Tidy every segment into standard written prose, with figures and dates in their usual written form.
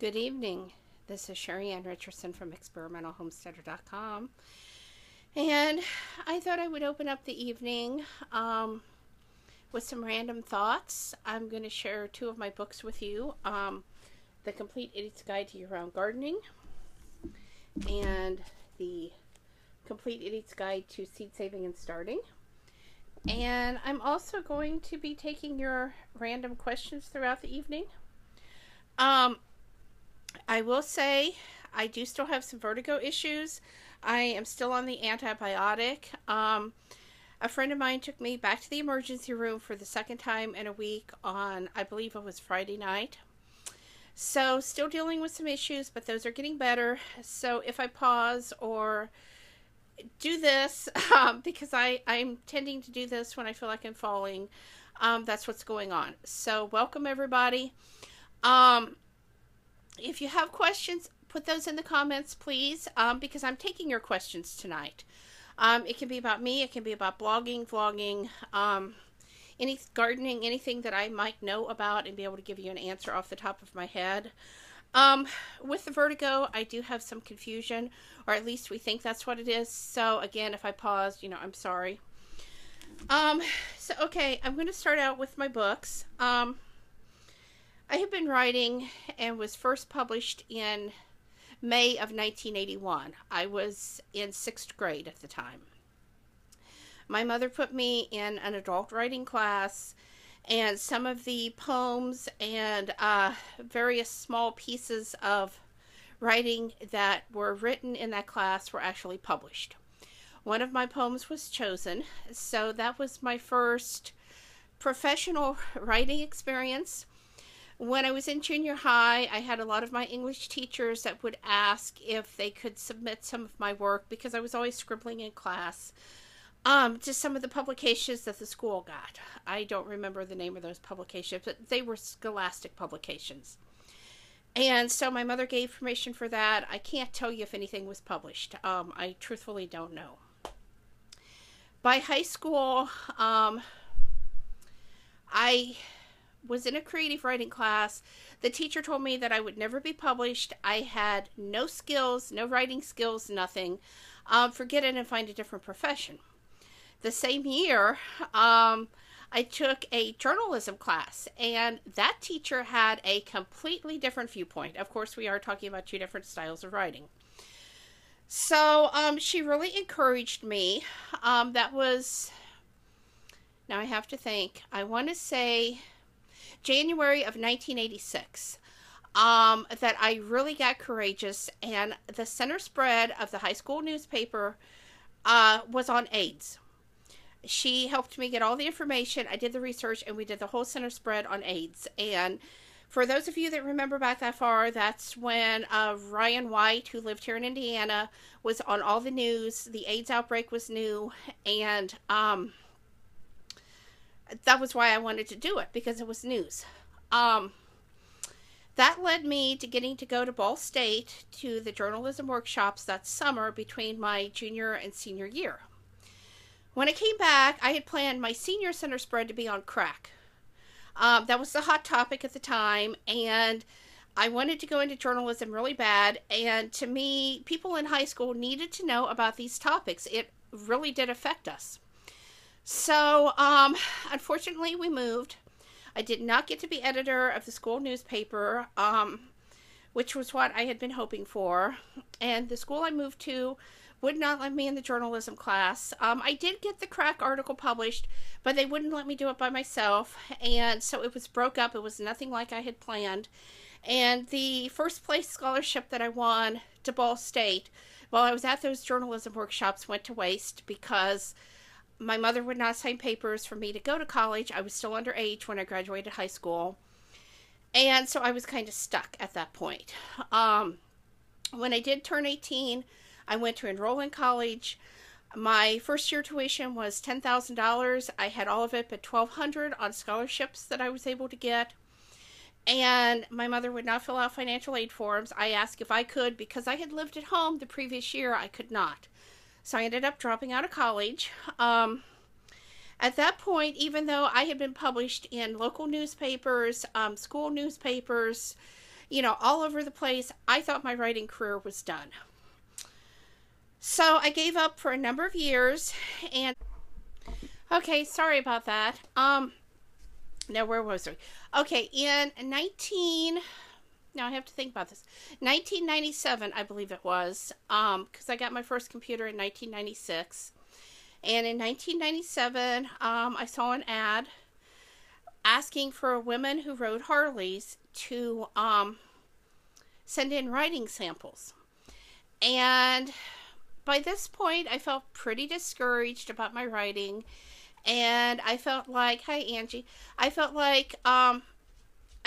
Good evening. This is Sheri Ann Richerson from experimentalhomesteader.com. And I thought I would open up the evening with some random thoughts. I'm going to share two of my books with you. The Complete Idiot's Guide to Year-Round Gardening and the Complete Idiot's Guide to Seed Saving and Starting. And I'm also going to be taking your random questions throughout the evening. I will say I do still have some vertigo issues. I am still on the antibiotic. A friend of mine took me back to the emergency room for the second time in a week on, I believe it was Friday night. So still dealing with some issues, but those are getting better. So if I pause or do this, because I'm tending to do this when I feel like I'm falling, that's what's going on. So welcome everybody. If you have questions, put those in the comments, please, because I'm taking your questions tonight. It can be about me. It can be about blogging, vlogging, any gardening, anything that I might know about and be able to give you an answer off the top of my head. With the vertigo, I do have some confusion, or at least we think that's what it is. So again, if I paused, I'm sorry. Okay, I'm going to start out with my books. I have been writing and was first published in May of 1981. I was in 6th grade at the time. My mother put me in an adult writing class, and some of the poems and various small pieces of writing that were written in that class were actually published. One of my poems was chosen, so that was my first professional writing experience. When I was in junior high, I had a lot of my English teachers that would ask if they could submit some of my work, because I was always scribbling in class, to some of the publications that the school got. I don't remember the name of those publications, but they were scholastic publications. And so my mother gave permission for that. I can't tell you if anything was published. I truthfully don't know. By high school, I was in a creative writing class. The teacher told me that I would never be published. I had no skills, no writing skills, nothing. Forget it and find a different profession. The same year, I took a journalism class, and that teacher had a completely different viewpoint. Of course, we are talking about two different styles of writing. So she really encouraged me. That was, now I have to think, I want to say January of 1986, that I really got courageous, and the center spread of the high school newspaper was on AIDS. She helped me get all the information. I did the research, and we did the whole center spread on AIDS. And for those of you that remember back that far, that's when Ryan White, who lived here in Indiana, was on all the news. The AIDS outbreak was new, and that was why I wanted to do it, because it was news. That led me to getting to go to Ball State to the journalism workshops that summer between my junior and senior year. When I came back, I had planned my senior center spread to be on crack. That was the hot topic at the time, and I wanted to go into journalism really bad, and to me, people in high school needed to know about these topics. It really did affect us. So, unfortunately, we moved. I did not get to be editor of the school newspaper, which was what I had been hoping for. And the school I moved to would not let me in the journalism class. I did get the crack article published, but they wouldn't let me do it by myself. And so it was broke up. It was nothing like I had planned. And the first place scholarship that I won to Ball State while I was at those journalism workshops went to waste, because my mother would not sign papers for me to go to college. I was still underage when I graduated high school. And so I was kind of stuck at that point. When I did turn 18, I went to enroll in college. My first year tuition was $10,000. I had all of it but $1,200 on scholarships that I was able to get. And my mother would not fill out financial aid forms. I asked if I could, because I had lived at home the previous year. I could not. So I ended up dropping out of college. At that point, even though I had been published in local newspapers, school newspapers, all over the place. I thought my writing career was done. So I gave up for a number of years, and okay, sorry about that. Now where was I? Okay, now I have to think about this. 1997, I believe it was, because I got my first computer in 1996. And in 1997, I saw an ad asking for women who rode Harleys to send in writing samples. And by this point, I felt pretty discouraged about my writing. And I felt like, hi Angie, I felt like I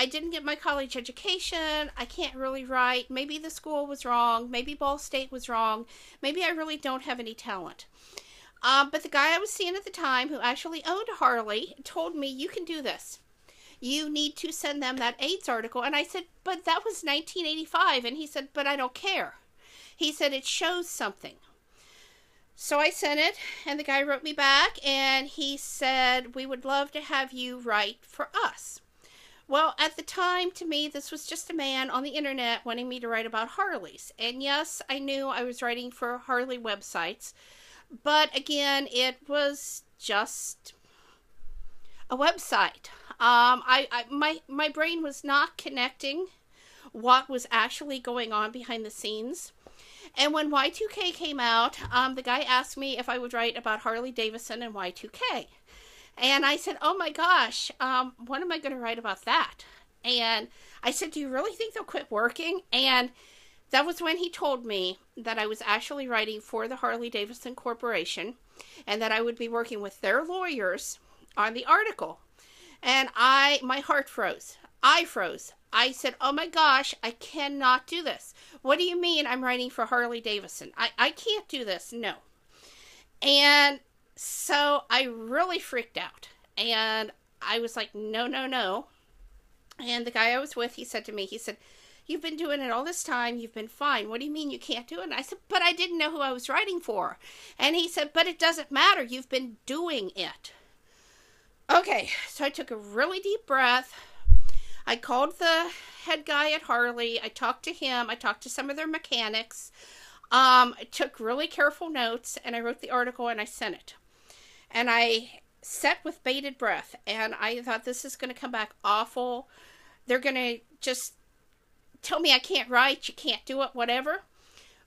didn't get my college education. I can't really write. Maybe the school was wrong. Maybe Ball State was wrong. Maybe I really don't have any talent. But the guy I was seeing at the time, who actually owned a Harley, told me, you can do this. You need to send them that AIDS article. And I said, but that was 1985. And he said, but I don't care. He said, it shows something. So I sent it, and the guy wrote me back, and he said, we would love to have you write for us. Well, at the time, to me, this was just a man on the internet wanting me to write about Harleys. And yes, I knew I was writing for Harley websites. But again, it was just a website. My brain was not connecting what was actually going on behind the scenes. And when Y2K came out, the guy asked me if I would write about Harley Davidson and Y2K. And I said, oh my gosh, what am I going to write about that? And I said, do you really think they'll quit working? And that was when he told me that I was actually writing for the Harley Davidson Corporation and that I would be working with their lawyers on the article. And my heart froze. I froze. I said, oh my gosh, I cannot do this. What do you mean I'm writing for Harley Davidson? I can't do this. No. And so I really freaked out. And I was like, no, no, no. And the guy I was with, he said to me, he said, you've been doing it all this time. You've been fine. What do you mean you can't do it? And I said, but I didn't know who I was writing for. And he said, but it doesn't matter. You've been doing it. Okay. So I took a really deep breath. I called the head guy at Harley. I talked to him. I talked to some of their mechanics. I took really careful notes, and I wrote the article, and I sent it. And I sat with bated breath, and I thought, this is going to come back awful. They're going to just tell me I can't write, you can't do it, whatever.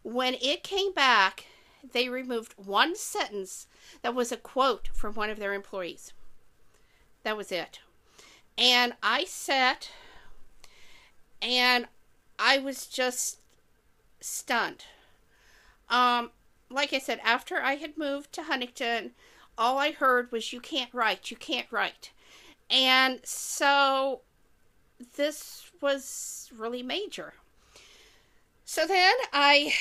When it came back, they removed one sentence that was a quote from one of their employees. That was it. And I sat, and I was just stunned. Like I said, after I had moved to Huntington, all I heard was, you can't write, you can't write. And so this was really major. So then I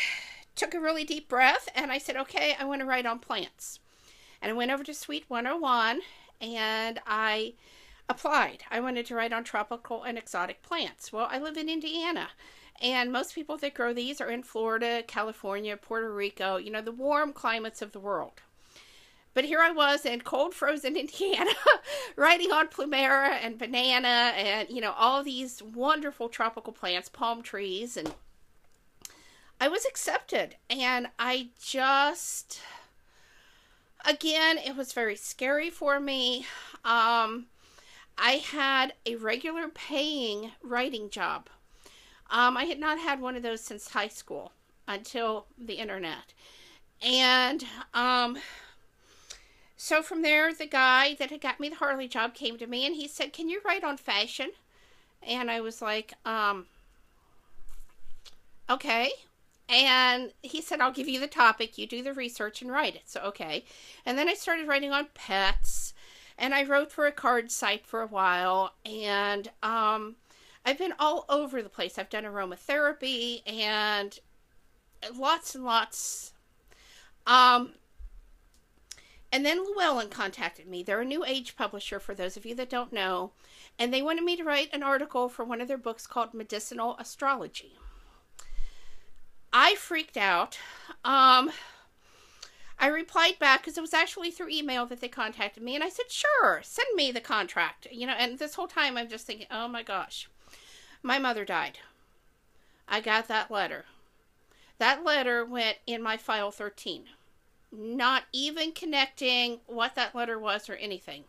took a really deep breath, and I said, okay, I want to write on plants. And I went over to Suite 101, and I applied. I wanted to write on tropical and exotic plants. Well, I live in Indiana, and most people that grow these are in Florida, California, Puerto Rico, the warm climates of the world. But here I was in cold, frozen Indiana, writing on plumera and banana and, all these wonderful tropical plants, palm trees, and I was accepted. And I just, again, it was very scary for me. I had a regular paying writing job. I had not had one of those since high school until the internet. And so from there, the guy that had got me the Harley job came to me, and he said, can you write on fashion? And I was like, okay. And he said, I'll give you the topic, you do the research and write it. So, okay. And then I started writing on pets, and I wrote for a card site for a while, and I've been all over the place. I've done aromatherapy and lots and lots. And then Llewellyn contacted me. They're a new age publisher, for those of you that don't know. And they wanted me to write an article for one of their books called Medicinal Astrology. I freaked out. I replied back, because it was actually through email that they contacted me. And I said, sure, send me the contract. And this whole time I'm just thinking, oh my gosh. My mother died. I got that letter. That letter went in my file 13. Not even connecting what that letter was or anything.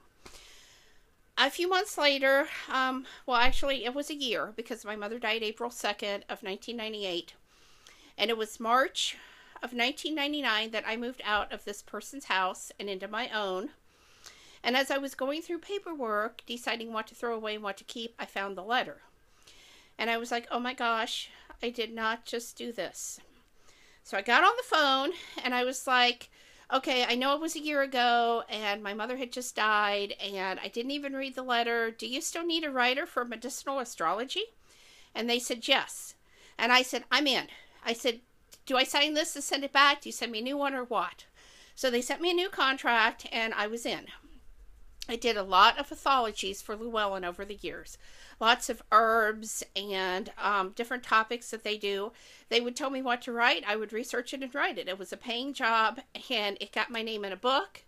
A few months later, well, actually, it was a year because my mother died April 2nd of 1998. And it was March of 1999 that I moved out of this person's house and into my own. And as I was going through paperwork, deciding what to throw away and what to keep, I found the letter. And I was like, oh my gosh, I did not just do this. So I got on the phone and I was like, okay, I know it was a year ago and my mother had just died and I didn't even read the letter. Do you still need a writer for medicinal astrology? And they said, yes. And I said, I'm in. I said, do I sign this and send it back? Do you send me a new one or what? So they sent me a new contract and I was in. I did a lot of pathologies for Llewellyn over the years. Lots of herbs and different topics that they do. They would tell me what to write. I would research it and write it. It was a paying job and it got my name in a book.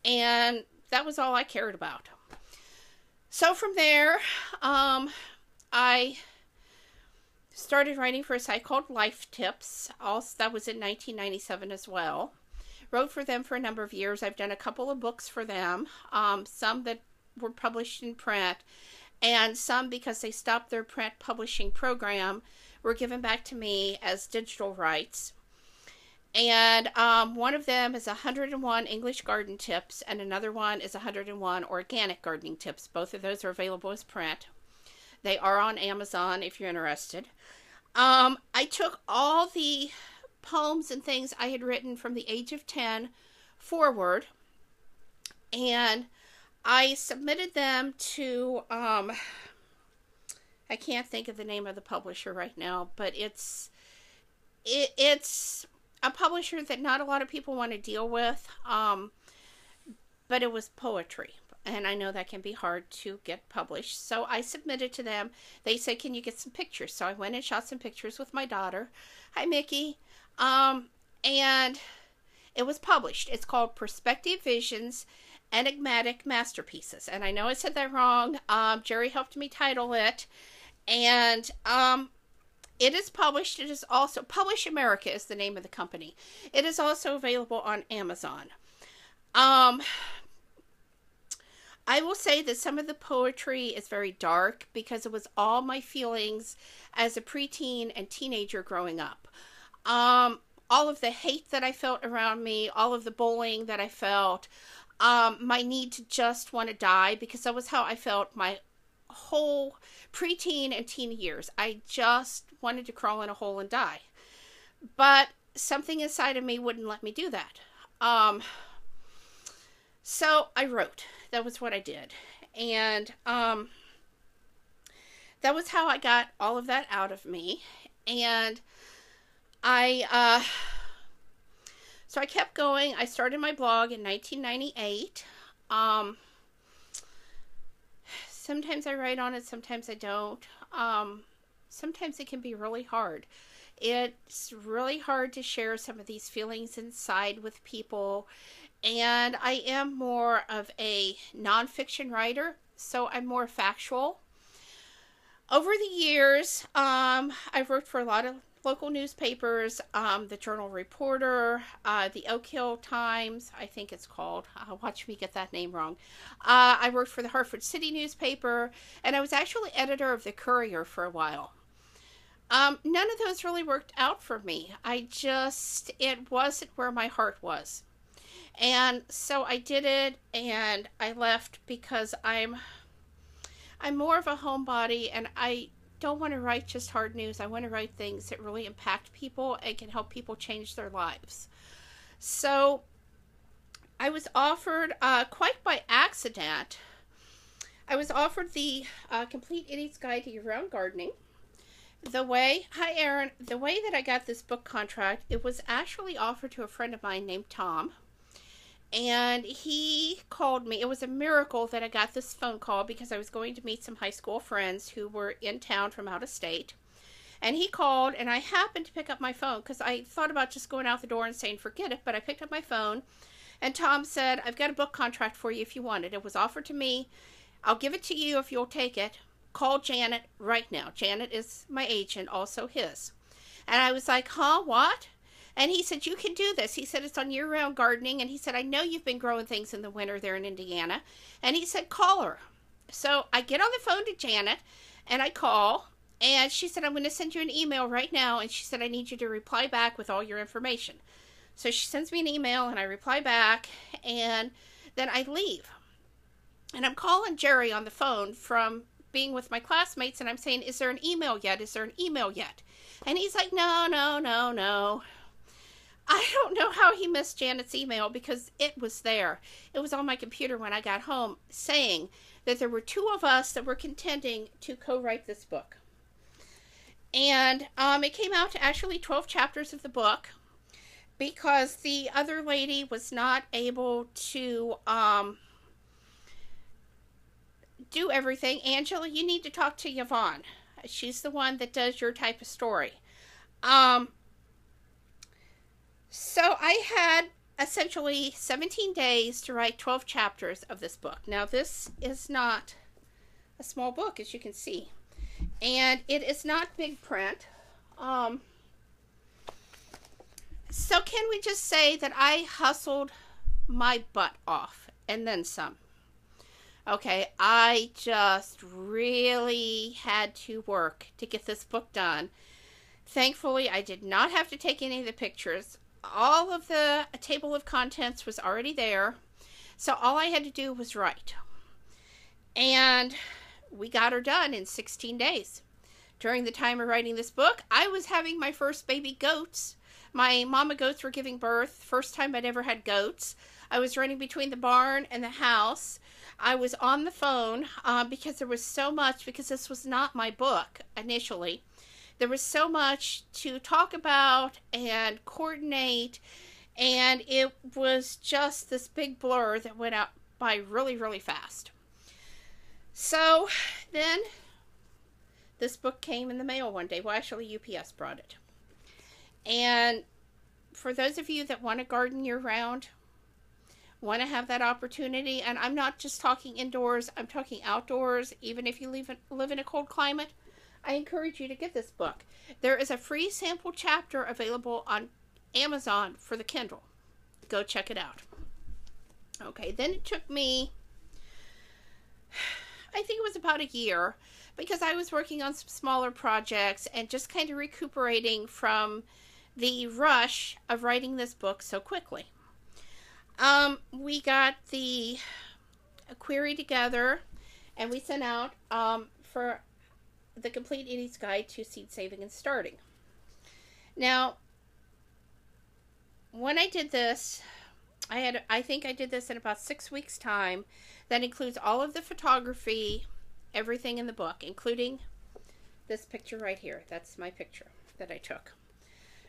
And that was all I cared about. So from there, I started writing for a site called Life Tips. Also, that was in 1997 as well. Wrote for them for a number of years. I've done a couple of books for them, some that were published in print, and some, because they stopped their print publishing program, were given back to me as digital rights. And one of them is 101 English garden tips, and another one is 101 organic gardening tips. Both of those are available as print. They are on Amazon if you're interested. I took all the poems and things I had written from the age of 10 forward, and I submitted them to, I can't think of the name of the publisher right now, but it's a publisher that not a lot of people want to deal with, but it was poetry. And I know that can be hard to get published. So I submitted to them. They said, can you get some pictures? So I went and shot some pictures with my daughter. Hi, Mickey. And it was published. It's called Perspective Visions, Enigmatic Masterpieces. And I know I said that wrong. Jerry helped me title it. And it is published. It is also, Publish America is the name of the company. It is also available on Amazon. I will say that some of the poetry is very dark because it was all my feelings as a preteen and teenager growing up. All of the hate that I felt around me, all of the bullying that I felt, my need to just want to die, because that was how I felt my whole preteen and teen years. I just wanted to crawl in a hole and die. But something inside of me wouldn't let me do that. So I wrote. That was what I did. And that was how I got all of that out of me. And so I kept going. I started my blog in 1998. Sometimes I write on it, sometimes I don't. Sometimes it can be really hard. It's really hard to share some of these feelings inside with people. And I am more of a nonfiction writer, so I'm more factual. Over the years, I've worked for a lot of local newspapers, the Journal Reporter, the Oak Hill Times, I think it's called. Watch me get that name wrong. I worked for the Hartford City newspaper, and I was actually editor of the Courier for a while. None of those really worked out for me. It wasn't where my heart was. And so I did it, and I left because I'm more of a homebody, and I don't want to write just hard news. I want to write things that really impact people and can help people change their lives. So I was offered, quite by accident, I was offered the Complete Idiot's Guide to Year-Round Gardening. Hi Aaron, the way that I got this book contract, it was actually offered to a friend of mine named Tom. And he called me. It was a miracle that I got this phone call because I was going to meet some high school friends who were in town from out of state. And he called, and I happened to pick up my phone because I thought about just going out the door and saying, forget it. But I picked up my phone, and Tom said, I've got a book contract for you if you want it. It was offered to me. I'll give it to you if you'll take it. call Janet right now. Janet is my agent, also his. And I was like, huh, what? And he said, you can do this. He said, it's on year-round gardening. And he said, I know you've been growing things in the winter there in Indiana. And he said, call her. So I get on the phone to Janet, and I call. And she said, I'm going to send you an email right now. And she said, I need you to reply back with all your information. So she sends me an email, and I reply back. And then I leave. And I'm calling Jerry on the phone from being with my classmates. And I'm saying, is there an email yet? Is there an email yet? And he's like, no, no, no, no. I don't know how he missed Janet's email because it was there. It was on my computer when I got home saying that there were two of us that were contending to co-write this book. And it came out to actually 12 chapters of the book because the other lady was not able to do everything. Angela, you need to talk to Yvonne. She's the one that does your type of story. So I had essentially 17 days to write 12 chapters of this book. Now, this is not a small book, as you can see. And it is not big print. So can we just say that I hustled my butt off and then some? Okay, I just really had to work to get this book done. Thankfully, I did not have to take any of the pictures. All of the table of contents was already there. So all I had to do was write. And we got her done in 16 days. During the time of writing this book, I was having my first baby goats. My mama goats were giving birth. First time I'd ever had goats. I was running between the barn and the house. I was on the phone because there was so much, because this was not my book initially. There was so much to talk about and coordinate, and it was just this big blur that went out by really, really fast. So then this book came in the mail one day. Well, actually, UPS brought it. And for those of you that want to garden year-round, want to have that opportunity, and I'm not just talking indoors, I'm talking outdoors, even if you live in a cold climate, I encourage you to get this book. There is a free sample chapter available on Amazon for the Kindle. Go check it out. Okay, then it took me, I think it was about a year, because I was working on some smaller projects and just kind of recuperating from the rush of writing this book so quickly. We got the query together, and we sent out for the Complete Idiot's Guide to Seed Saving and Starting. Now, when I did this, I think I did this in about 6 weeks' time. That includes all of the photography, everything in the book, including this picture right here. That's my picture that I took.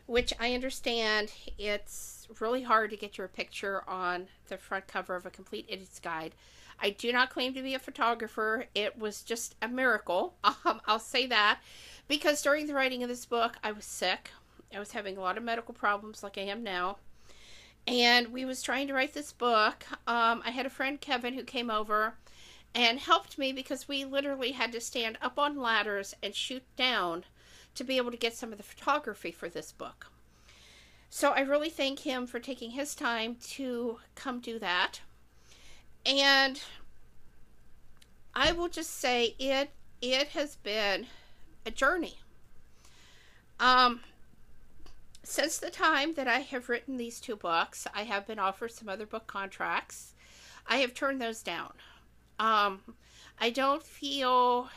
Which I understand it's really hard to get your picture on the front cover of a Complete Idiot's Guide. I do not claim to be a photographer. It was just a miracle. I'll say that. Because during the writing of this book, I was sick. I was having a lot of medical problems like I am now. And we was trying to write this book. I had a friend, Kevin, who came over and helped me because we literally had to stand up on ladders and shoot down to be able to get some of the photography for this book. So I really thank him for taking his time to come do that. And I will just say it has been a journey. Since the time that I have written these 2 books, I have been offered some other book contracts. I have turned those down. I don't feel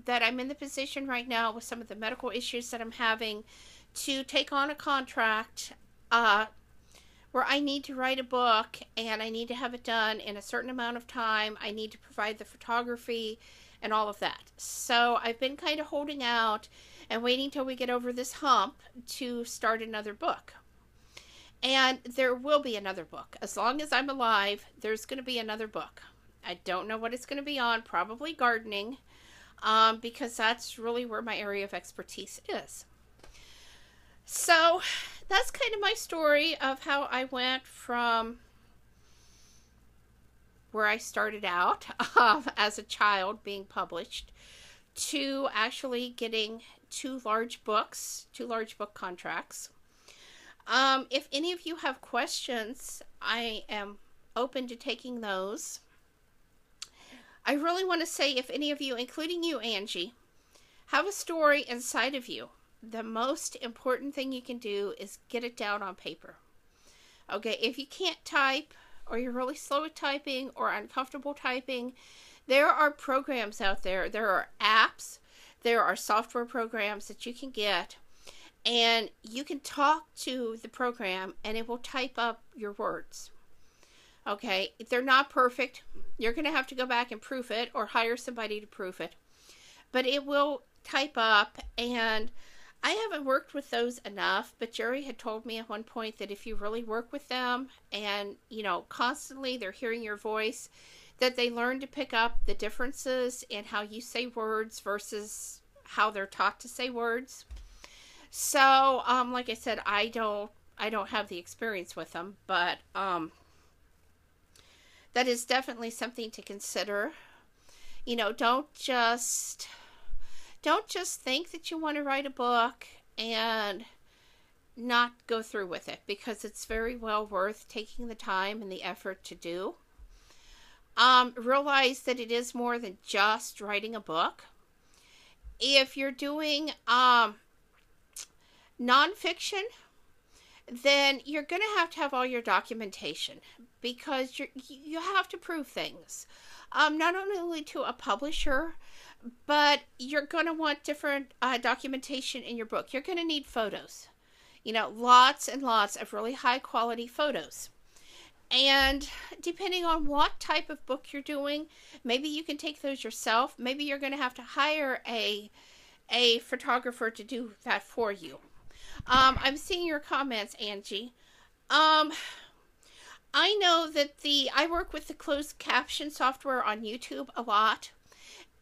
that I'm in the position right now with some of the medical issues that I'm having to take on a contract where I need to write a book and I need to have it done in a certain amount of time. I need to provide the photography and all of that. So I've been kind of holding out and waiting till we get over this hump to start another book. And there will be another book. As long as I'm alive, there's going to be another book. I don't know what it's going to be on, probably gardening, because that's really where my area of expertise is. So that's kind of my story of how I went from where I started out as a child being published, to actually getting two large book contracts. If any of you have questions, I am open to taking those. I really want to say, if any of you, including you, Angie, have a story inside of you, the most important thing you can do is get it down on paper. Okay, if you can't type, or you're really slow at typing, or uncomfortable typing, there are programs out there. There are apps. There are software programs that you can get, and you can talk to the program, and it will type up your words. Okay, they're not perfect. You're going to have to go back and proof it, or hire somebody to proof it. But it will type up, and I haven't worked with those enough, but Jerry had told me at one point that if you really work with them, and, you know, constantly they're hearing your voice, that they learn to pick up the differences in how you say words versus how they're taught to say words. So, like I said, I don't have the experience with them, but that is definitely something to consider. You know, don't just think that you want to write a book and not go through with it, because it's very well worth taking the time and the effort to do. Realize that it is more than just writing a book. If you're doing nonfiction, then you're going to have all your documentation, because you have to prove things. Not only to a publisher, but you're going to want different documentation in your book. You're going to need photos. You know, lots and lots of really high quality photos. And depending on what type of book you're doing, maybe you can take those yourself. Maybe you're going to have to hire a photographer to do that for you. I'm seeing your comments, Angie. I know that I work with the closed caption software on YouTube a lot,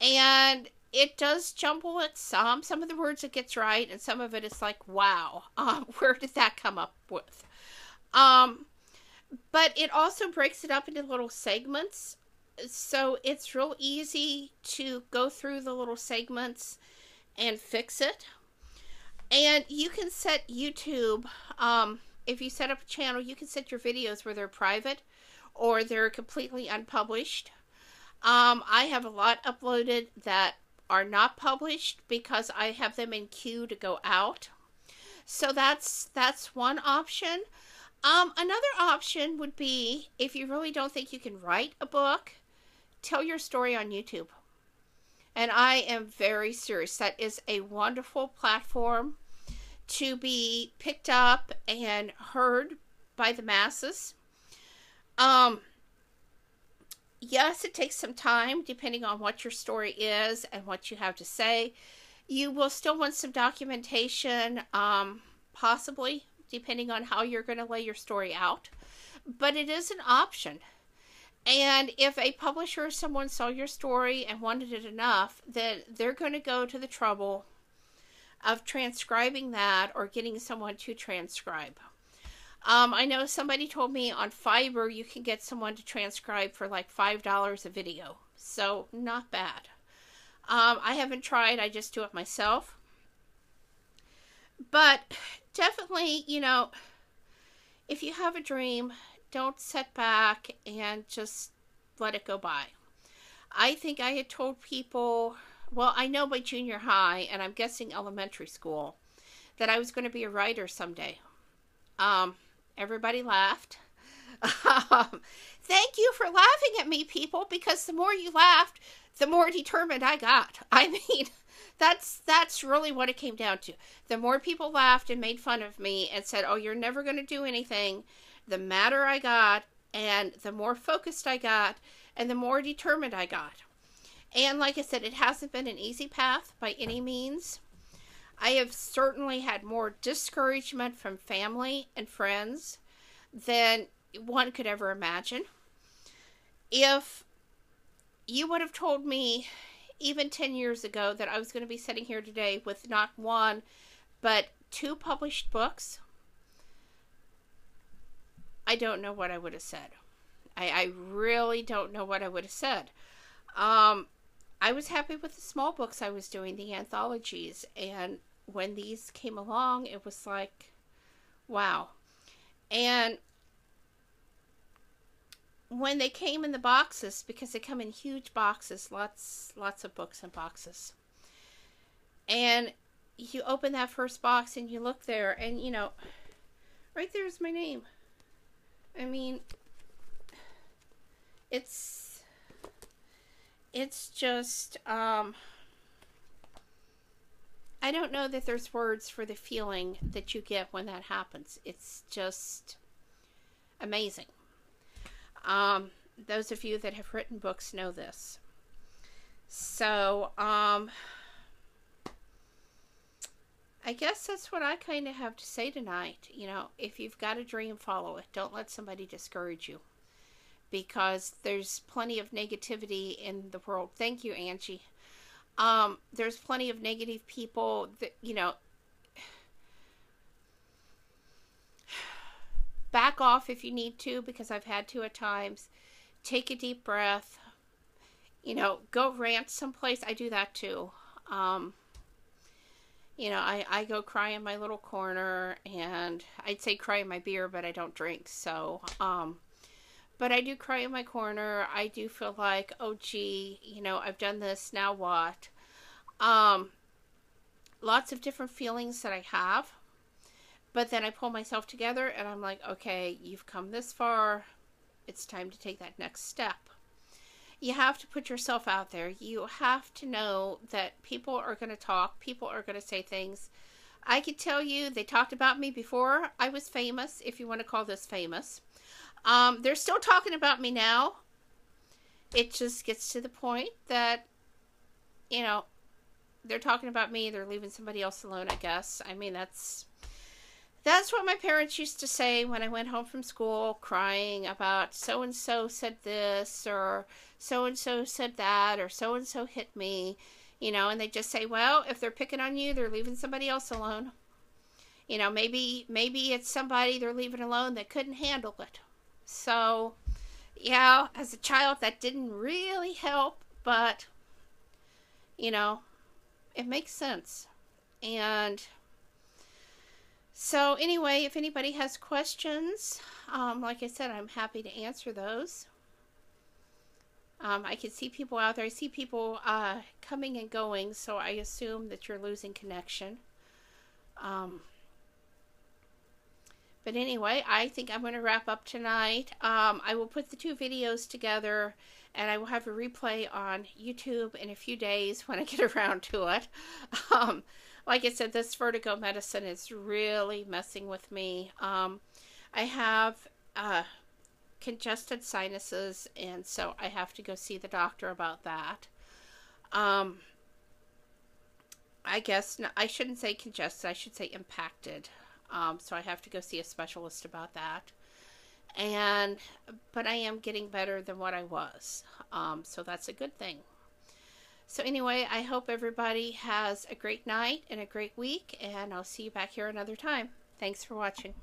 and it does jumble at some of the words it gets right, and some of it is like, wow, where did that come up with? But it also breaks it up into little segments, so it's real easy to go through the little segments and fix it. And you can set YouTube, if you set up a channel, you can set your videos where they're private or they're completely unpublished. I have a lot uploaded that are not published because I have them in queue to go out. So that's one option. Another option would be, if you really don't think you can write a book, tell your story on YouTube. And I am very serious. That is a wonderful platform to be picked up and heard by the masses. Yes, it takes some time depending on what your story is and what you have to say. You will still want some documentation, possibly, depending on how you're going to lay your story out. But it is an option. And if a publisher or someone saw your story and wanted it enough, then they're going to go to the trouble of transcribing that or getting someone to transcribe. I know somebody told me on Fiverr you can get someone to transcribe for like $5 a video. So, not bad. I haven't tried. I just do it myself. But definitely, you know, if you have a dream, don't sit back and just let it go by. I think I had told people, well, I know by junior high, and I'm guessing elementary school, that I was going to be a writer someday. Everybody laughed. Thank you for laughing at me, people, because the more you laughed, the more determined I got. I mean, that's really what it came down to. The more people laughed and made fun of me and said, oh, you're never going to do anything, the madder I got, and the more focused I got, and the more determined I got. And like I said, it hasn't been an easy path by any means. I have certainly had more discouragement from family and friends than one could ever imagine. If you would have told me even 10 years ago that I was going to be sitting here today with not one, but 2 published books, I don't know what I would have said. I really don't know what I would have said. I was happy with the small books I was doing, the anthologies, and when these came along, it was like, wow. And when they came in the boxes, because they come in huge boxes, lots of books in boxes, and you open that first box and you look there, and you know, right there's my name. I mean, it's just I don't know that there's words for the feeling that you get when that happens. It's just amazing. Those of you that have written books know this. So, I guess that's what I kind of have to say tonight. You know, if you've got a dream, follow it. Don't let somebody discourage you, because there's plenty of negativity in the world. Thank you, Angie. There's plenty of negative people that, you know, back off if you need to, because I've had to at times. Take a deep breath. You know, go rant someplace. I do that too. You know, I go cry in my little corner, and I'd say cry in my beer, but I don't drink. So, but I do cry in my corner. I do feel like, oh gee, you know, I've done this, now what? Lots of different feelings that I have. But then I pull myself together and I'm like, okay, you've come this far. It's time to take that next step. You have to put yourself out there. You have to know that people are going to talk. People are going to say things. I could tell you, they talked about me before I was famous, if you want to call this famous. They're still talking about me now. It just gets to the point that, you know, they're talking about me. They're leaving somebody else alone, I guess. I mean, that's what my parents used to say when I went home from school, crying about so-and-so said this, or so-and-so said that, or so-and-so hit me, you know, and they just say, well, if they're picking on you, they're leaving somebody else alone. You know, maybe it's somebody they're leaving alone that couldn't handle it. So, yeah, as a child, that didn't really help, but, you know, it makes sense. And so anyway, if anybody has questions, like I said, I'm happy to answer those. I can see people out there. I see people coming and going, so I assume that you're losing connection. But anyway, I think I'm going to wrap up tonight. I will put the two videos together, and I will have a replay on YouTube in a few days when I get around to it. Like I said, this vertigo medicine is really messing with me. I have congested sinuses, and so I have to go see the doctor about that. I guess, no, I shouldn't say congested, I should say impacted. So I have to go see a specialist about that. But I am getting better than what I was. So that's a good thing. So anyway, I hope everybody has a great night and a great week, and I'll see you back here another time. Thanks for watching.